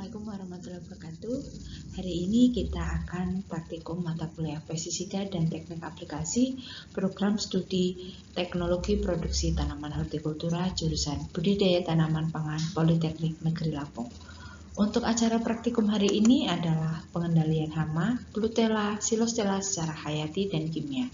Assalamualaikum warahmatullahi wabarakatuh. Hari ini kita akan praktikum mata kuliah pestisida dan teknik aplikasi program studi teknologi produksi tanaman hortikultura jurusan budidaya tanaman pangan Politeknik Negeri Lampung. Untuk acara praktikum hari ini adalah pengendalian hama, Plutella, Xylostella secara hayati dan kimia.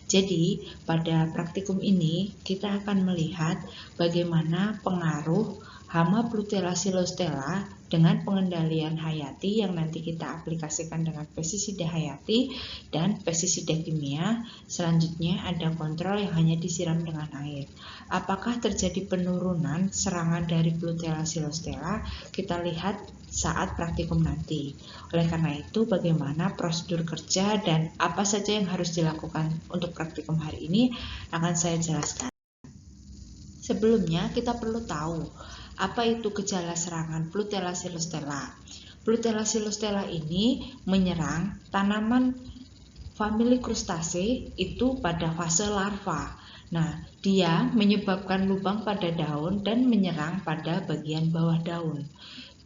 Jadi, pada praktikum ini kita akan melihat bagaimana pengaruh hama Plutella Xylostella dengan pengendalian hayati yang nanti kita aplikasikan dengan pestisida hayati dan pestisida kimia. Selanjutnya ada kontrol yang hanya disiram dengan air. Apakah terjadi penurunan serangan dari Plutella Xylostella? Kita lihat saat praktikum nanti. Oleh karena itu, bagaimana prosedur kerja dan apa saja yang harus dilakukan untuk praktikum hari ini akan saya jelaskan. Sebelumnya, kita perlu tahu apa itu gejala serangan Plutella Xylostella. Plutella Xylostella ini menyerang tanaman famili Crustaceae itu pada fase larva. Nah, dia menyebabkan lubang pada daun dan menyerang pada bagian bawah daun.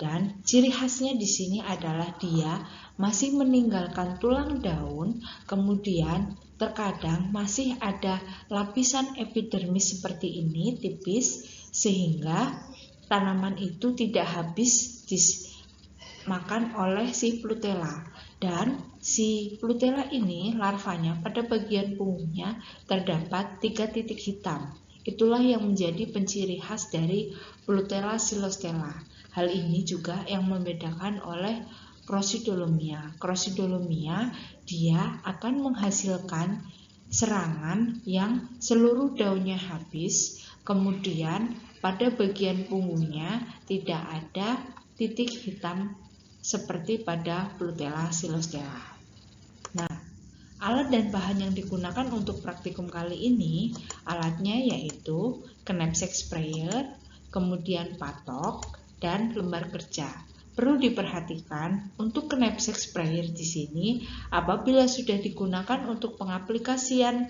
Dan ciri khasnya di sini adalah dia masih meninggalkan tulang daun, kemudian terkadang masih ada lapisan epidermis seperti ini, tipis, sehingga tanaman itu tidak habis dimakan oleh si Plutella. Dan si Plutella ini larvanya pada bagian punggungnya terdapat 3 titik hitam. Itulah yang menjadi penciri khas dari Plutella Xylostella. Hal ini juga yang membedakan oleh Crocidolomia. Crocidolomia dia akan menghasilkan serangan yang seluruh daunnya habis, kemudian pada bagian punggungnya tidak ada titik hitam seperti pada Plutella Xylostella. Nah, alat dan bahan yang digunakan untuk praktikum kali ini, alatnya yaitu knapsack sprayer, kemudian patok, dan lembar kerja. Perlu diperhatikan untuk knapsack sprayer di sini apabila sudah digunakan untuk pengaplikasian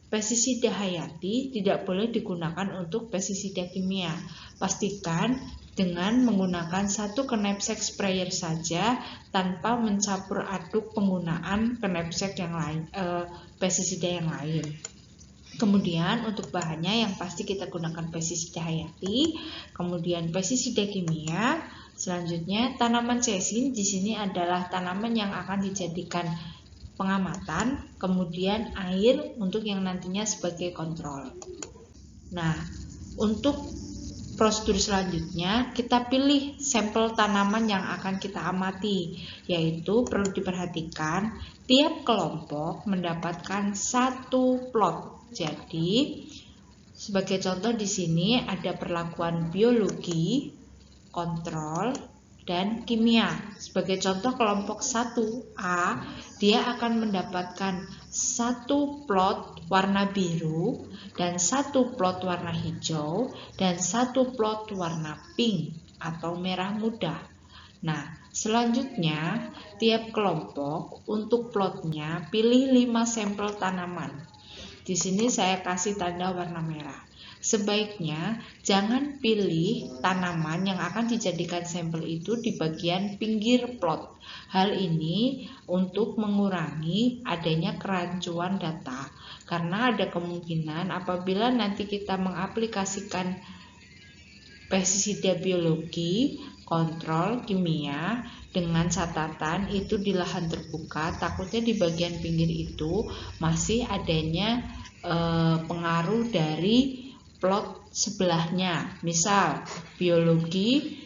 pestisida hayati tidak boleh digunakan untuk pestisida kimia. Pastikan dengan menggunakan satu knapsack sprayer saja tanpa mencampur aduk penggunaan knapsack yang lain, pestisida yang lain. Kemudian untuk bahannya yang pasti kita gunakan pestisida hayati, kemudian pestisida kimia. Selanjutnya tanaman cesin di sini adalah tanaman yang akan dijadikan pengamatan, kemudian air untuk yang nantinya sebagai kontrol. Nah, untuk prosedur selanjutnya kita pilih sampel tanaman yang akan kita amati, yaitu perlu diperhatikan tiap kelompok mendapatkan satu plot. Jadi, sebagai contoh di sini ada perlakuan biologi, kontrol, dan kimia. Sebagai contoh kelompok 1A, dia akan mendapatkan satu plot warna biru dan satu plot warna hijau dan satu plot warna pink atau merah muda. Nah, selanjutnya tiap kelompok untuk plotnya pilih 5 sampel tanaman. Di sini saya kasih tanda warna merah. Sebaiknya jangan pilih tanaman yang akan dijadikan sampel itu di bagian pinggir plot. Hal ini untuk mengurangi adanya kerancuan data. Karena ada kemungkinan apabila nanti kita mengaplikasikan pestisida biologi, kontrol, kimia dengan catatan itu di lahan terbuka, takutnya di bagian pinggir itu masih adanya pengaruh dari plot sebelahnya. Misal biologi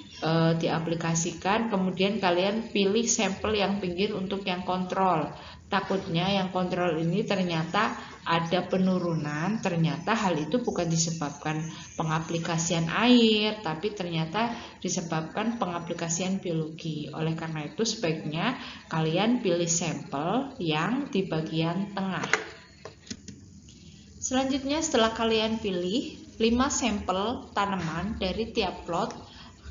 diaplikasikan, kemudian kalian pilih sampel yang pinggir untuk yang kontrol. Takutnya yang kontrol ini ternyata ada penurunan, ternyata hal itu bukan disebabkan pengaplikasian air, tapi ternyata disebabkan pengaplikasian biologi. Oleh karena itu sebaiknya kalian pilih sampel yang di bagian tengah. Selanjutnya setelah kalian pilih 5 sampel tanaman dari tiap plot,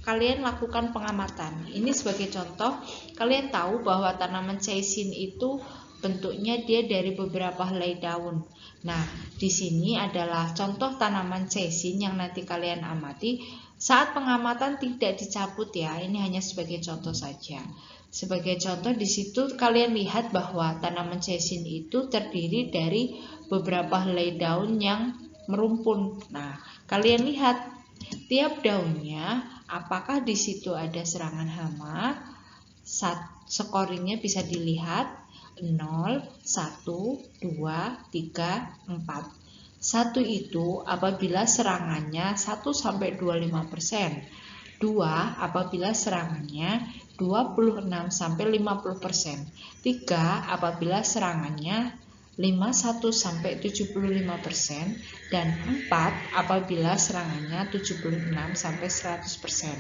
kalian lakukan pengamatan. Ini sebagai contoh, kalian tahu bahwa tanaman cesin itu bentuknya dia dari beberapa helai daun. Nah, di sini adalah contoh tanaman cesin yang nanti kalian amati. Saat pengamatan tidak dicabut ya, ini hanya sebagai contoh saja. Sebagai contoh di situ kalian lihat bahwa tanaman sesin itu terdiri dari beberapa helai daun yang merumpun. Nah, kalian lihat tiap daunnya apakah di situ ada serangan hama? Scoringnya bisa dilihat 0, 1, 2, 3, 4. 1 itu apabila serangannya 1-25%. 2 apabila serangannya 26-50%. 3 apabila serangannya 51-75%. Dan 4 apabila serangannya 76-100%.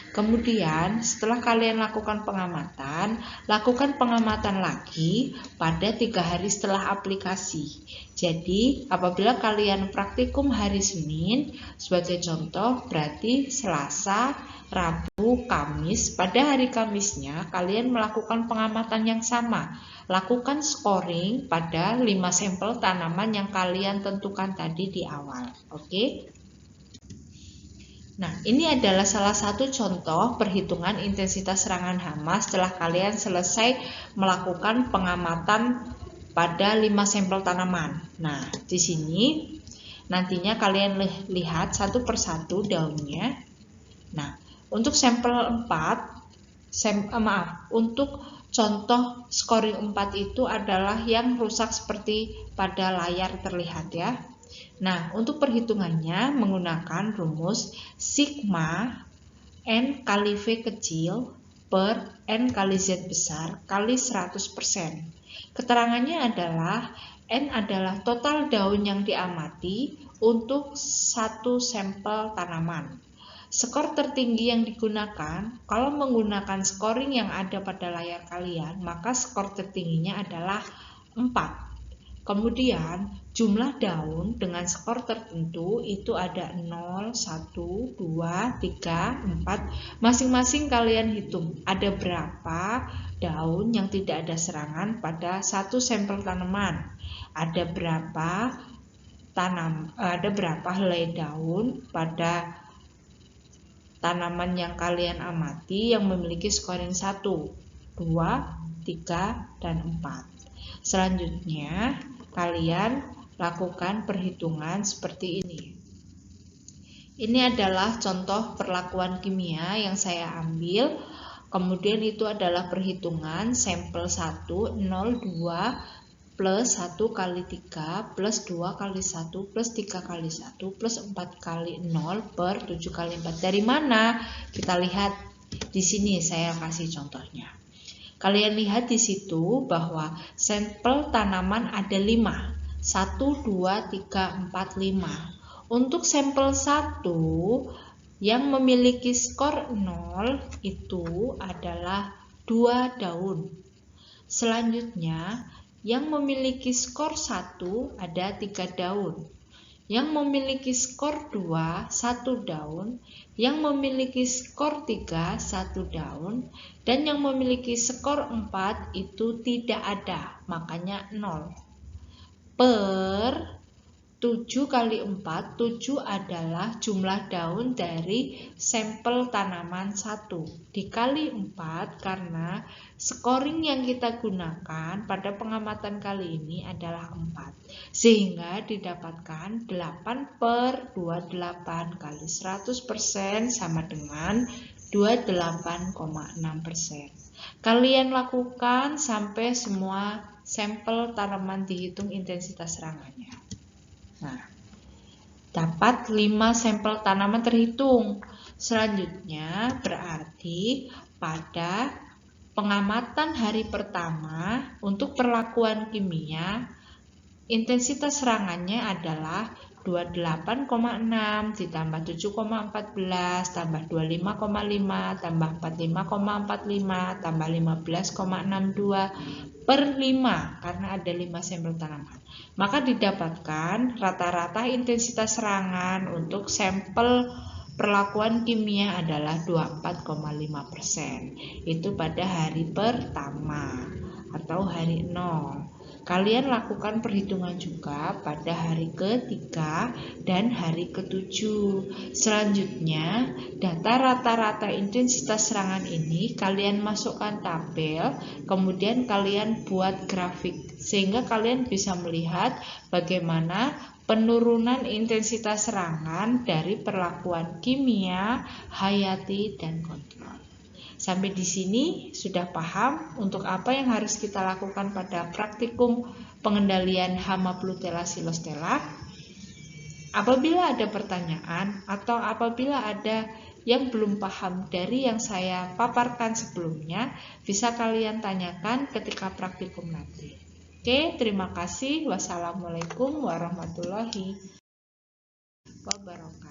Kemudian setelah kalian lakukan pengamatan lagi pada 3 hari setelah aplikasi. Jadi apabila kalian praktikum hari Senin, sebagai contoh berarti Selasa, Rabu, Kamis. Pada hari Kamisnya kalian melakukan pengamatan yang sama. Lakukan scoring pada 5 sampel tanaman yang kalian tentukan tadi di awal. Oke? Nah, ini adalah salah satu contoh perhitungan intensitas serangan hama setelah kalian selesai melakukan pengamatan pada 5 sampel tanaman. Nah, di sini nantinya kalian lihat satu persatu daunnya. Nah, untuk sampel 4, untuk contoh scoring 4 itu adalah yang rusak seperti pada layar terlihat ya. Nah, untuk perhitungannya menggunakan rumus sigma N kali V kecil per N kali Z besar kali 100%. Keterangannya adalah N adalah total daun yang diamati untuk satu sampel tanaman. Skor tertinggi yang digunakan, kalau menggunakan scoring yang ada pada layar kalian, maka skor tertingginya adalah 4. Kemudian jumlah daun dengan skor tertentu itu ada 0, 1, 2, 3, 4. Masing-masing kalian hitung ada berapa daun yang tidak ada serangan pada satu sampel tanaman. Ada berapa helai daun pada tanaman yang kalian amati yang memiliki scoring 1, 2, 3, dan 4. Selanjutnya kalian lakukan perhitungan seperti ini. Ini adalah contoh perlakuan kimia yang saya ambil. Kemudian itu adalah perhitungan sampel 1, 0, 2 plus 1 kali 3 plus 2 kali 1 plus 3 kali 1 plus 4 kali 0 per 7 kali 4. Dari mana? Kita lihat di sini saya kasih contohnya. Kalian lihat di situ bahwa sampel tanaman ada 5. 1, 2, 3, 4, 5. Untuk sampel 1 yang memiliki skor 0 itu adalah 2 daun. Selanjutnya yang memiliki skor 1 ada 3 daun. Yang memiliki skor 2, 1 daun. Yang memiliki skor 3, 1 daun. Dan yang memiliki skor 4 itu tidak ada, makanya 0. Per 7 kali 4, 7 adalah jumlah daun dari sampel tanaman 1. Dikali 4 karena scoring yang kita gunakan pada pengamatan kali ini adalah 4. Sehingga didapatkan 8 per 28 kali 100% sama dengan 28,6%. Kalian lakukan sampai semua sampel tanaman dihitung intensitas serangannya. Nah, dapat 5 sampel tanaman terhitung. Selanjutnya berarti pada pengamatan hari pertama untuk perlakuan kimia, intensitas serangannya adalah 28,6 ditambah 7,14 tambah 25,5 tambah 45,45 tambah 15,62 per 5 karena ada 5 sampel tanaman. Maka didapatkan rata-rata intensitas serangan untuk sampel perlakuan kimia adalah 24,5%. Itu pada hari pertama atau hari 0. Kalian lakukan perhitungan juga pada hari ketiga dan hari ketujuh. Selanjutnya, data rata-rata intensitas serangan ini kalian masukkan tabel, kemudian kalian buat grafik, sehingga kalian bisa melihat bagaimana penurunan intensitas serangan dari perlakuan kimia, hayati, dan kontrol. Sampai di sini sudah paham untuk apa yang harus kita lakukan pada praktikum pengendalian hama Plutela xylostella. Apabila ada pertanyaan atau apabila ada yang belum paham dari yang saya paparkan sebelumnya, bisa kalian tanyakan ketika praktikum nanti. Oke, terima kasih. Wassalamualaikum warahmatullahi wabarakatuh.